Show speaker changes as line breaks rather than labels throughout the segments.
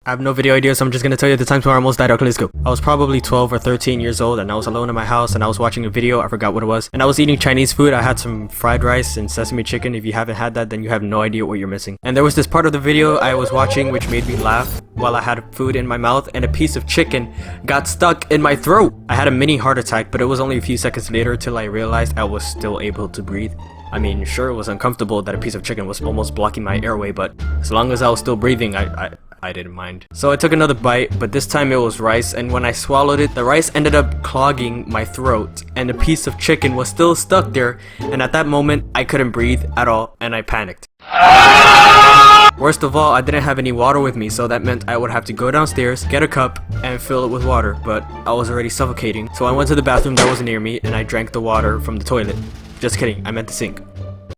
I have no video ideas, so I'm just gonna tell you the times where I almost died. Okay, let's go. I was probably 12 or 13 years old and I was alone in my house and I was watching a video, I forgot what it was, and I was eating Chinese food. I had some fried rice and sesame chicken. If you haven't had that, then you have no idea what you're missing. And there was this part of the video I was watching which made me laugh while I had food in my mouth and a piece of chicken got stuck in my throat. I had a mini heart attack, but it was only a few seconds later till I realized I was still able to breathe. I mean, sure, it was uncomfortable that a piece of chicken was almost blocking my airway, but as long as I was still breathing, I didn't mind. So I took another bite, but this time it was rice, and when I swallowed it, the rice ended up clogging my throat, and the piece of chicken was still stuck there, and at that moment, I couldn't breathe at all, and I panicked. Worst of all, I didn't have any water with me, so that meant I would have to go downstairs, get a cup, and fill it with water, but I was already suffocating, so I went to the bathroom that was near me, and I drank the water from the toilet. Just kidding, I meant the sink.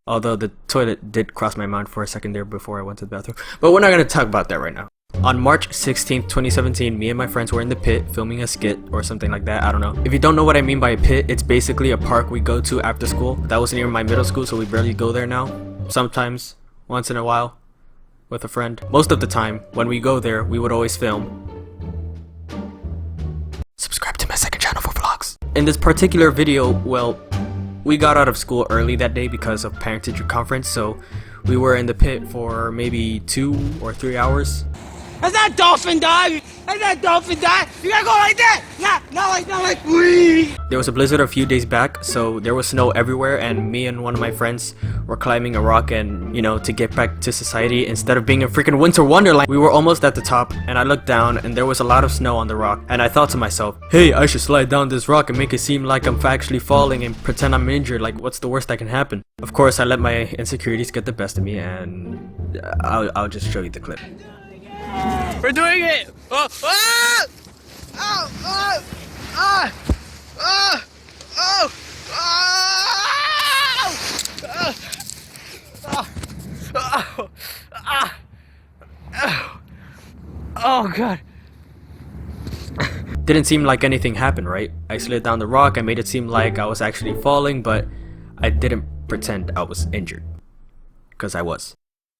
Although the toilet did cross my mind for a second there before I went to the bathroom. But we're not going to talk about that right now. On March 16th, 2017, me and my friends were in the pit filming a skit or something like that, I don't know. If you don't know what I mean by a pit, it's basically a park we go to after school. That was near my middle school, so we barely go there now. Sometimes, once in a while, with a friend. Most of the time, when we go there, we would always film. Subscribe to my second channel for vlogs. In this particular video, well, we got out of school early that day because of parent-teacher conference, so we were in the pit for maybe 2 or 3 hours.
Has that dolphin died? Has that dolphin died? You gotta go like that! Not like we.
There was a blizzard a few days back, so there was snow everywhere, and me and one of my friends were climbing a rock and, you know, to get back to society instead of being a freaking winter wonderland. We were almost at the top, and I looked down and there was a lot of snow on the rock, and I thought to myself, hey, I should slide down this rock and make it seem like I'm actually falling and pretend I'm injured, like what's the worst that can happen? Of course, I let my insecurities get the best of me, and I'll just show you the clip.
We're doing it! Oh, ah! Oh, oh, ah! Ah! Oh! Ah! Oh god.
Didn't seem like anything happened, right? I slid down the rock, I made it seem like I was actually falling, but I didn't pretend I was injured. Because I was.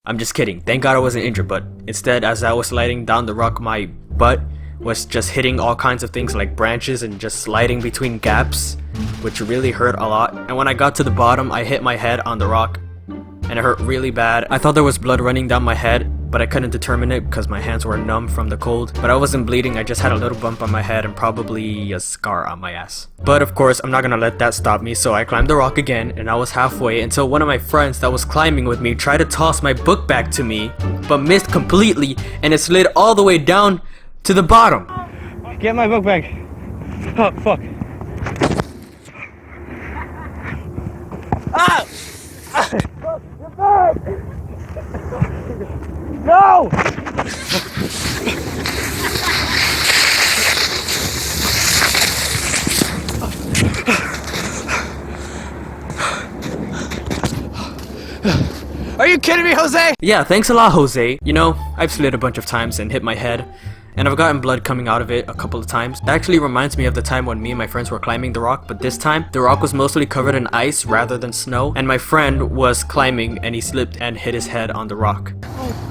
I'm just kidding, thank god I wasn't injured, but instead as I was sliding down the rock, my butt was just hitting all kinds of things like branches and just sliding between gaps, which really hurt a lot. And when I got to the bottom, I hit my head on the rock and it hurt really bad. I thought there was blood running down my head, but I couldn't determine it because my hands were numb from the cold. But I wasn't bleeding, I just had a little bump on my head and probably a scar on my ass. But of course, I'm not gonna let that stop me, so I climbed the rock again, and I was halfway until one of my friends that was climbing with me tried to toss my book bag to me, but missed completely, and it slid all the way down to the bottom.
Get my book bag. Oh, fuck. Ah! No! Are you kidding me, Jose?
Yeah, thanks a lot, Jose. You know, I've slid a bunch of times and hit my head, and I've gotten blood coming out of it a couple of times. That actually reminds me of the time when me and my friends were climbing the rock, but this time, the rock was mostly covered in ice rather than snow, and my friend was climbing and he slipped and hit his head on the rock.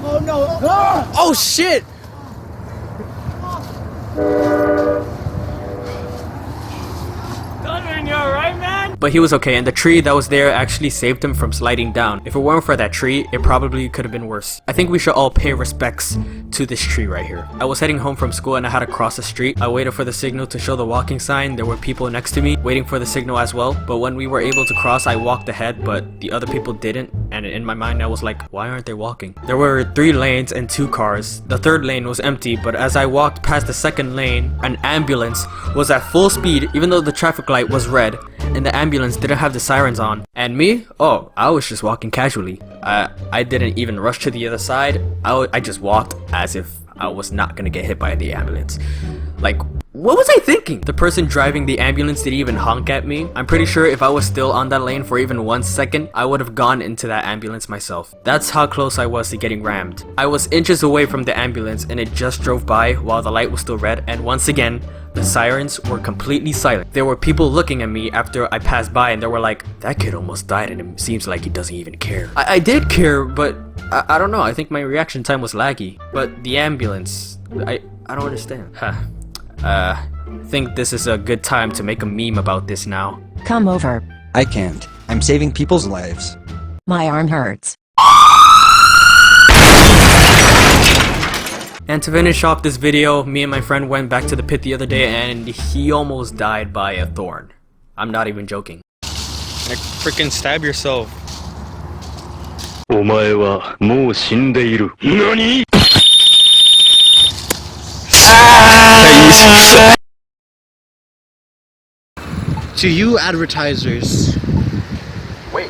Oh no! Ah! Oh shit! Donovan, you alright, man?
But he was okay, and the tree that was there actually saved him from sliding down. If it weren't for that tree, it probably could have been worse. I think we should all pay respects to this tree right here. I was heading home from school and I had to cross the street. I waited for the signal to show the walking sign. There were people next to me waiting for the signal as well. But when we were able to cross, I walked ahead, but the other people didn't. And in my mind, I was like, why aren't they walking? There were 3 lanes and 2 cars. The 3rd lane was empty, but as I walked past the 2nd lane, an ambulance was at full speed, even though the traffic light was red, and the ambulance didn't have the sirens on. And me? Oh, I was just walking casually. I didn't even rush to the other side. I just walked as if I was not gonna get hit by the ambulance. Like, what was I thinking? The person driving the ambulance didn't even honk at me. I'm pretty sure if I was still on that lane for even 1 second, I would have gone into that ambulance myself. That's how close I was to getting rammed. I was inches away from the ambulance and it just drove by while the light was still red, and once again, The sirens were completely silent. There were people looking at me after I passed by and they were like, that kid almost died and it seems like he doesn't even care. I did care, but I don't know. I think my reaction time was laggy. But the ambulance, I don't understand. Think this is a good time to make a meme about this now.
Come over.
I can't. I'm saving people's lives.
My arm hurts.
And to finish off this video, me and my friend went back to the pit the other day and he almost died by a thorn. I'm not even joking. Like, freaking stab yourself.
お前はもう死んでいる。何?
To you advertisers,
Wait,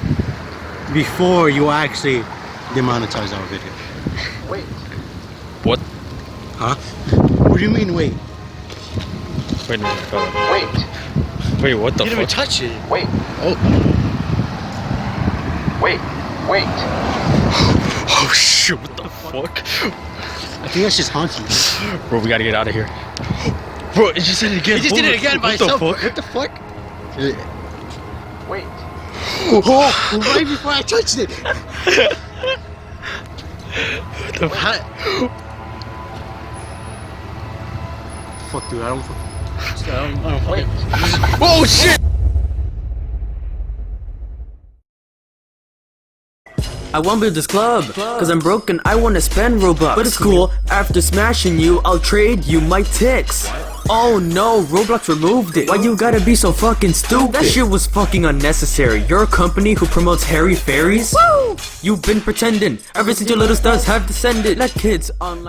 before you actually demonetize our video.
wait.
What?
Huh? What do you mean wait?
Wait a minute.
Wait,
Wait, what the
You didn't even
fuck?
touch it.
wait,
Oh,
wait.
Oh shit, what the fuck?
I think that's just haunting.
Bro, we gotta get out of here. Bro, it just did it again.
He just did it again by
What the
itself.
fuck?
What the fuck?
Wait.
Oh, right before I touched it. Fuck, dude, I don't
Wait.
Oh shit!
I won't build this club, cause I'm broken, I wanna spend Robux. But it's cool, after smashing you, I'll trade you my ticks. Oh no, Roblox removed it. Why you gotta be so fucking stupid? That shit was fucking unnecessary. You're a company who promotes hairy fairies? Woo! You've been pretending, ever since your little stars have descended. Let kids online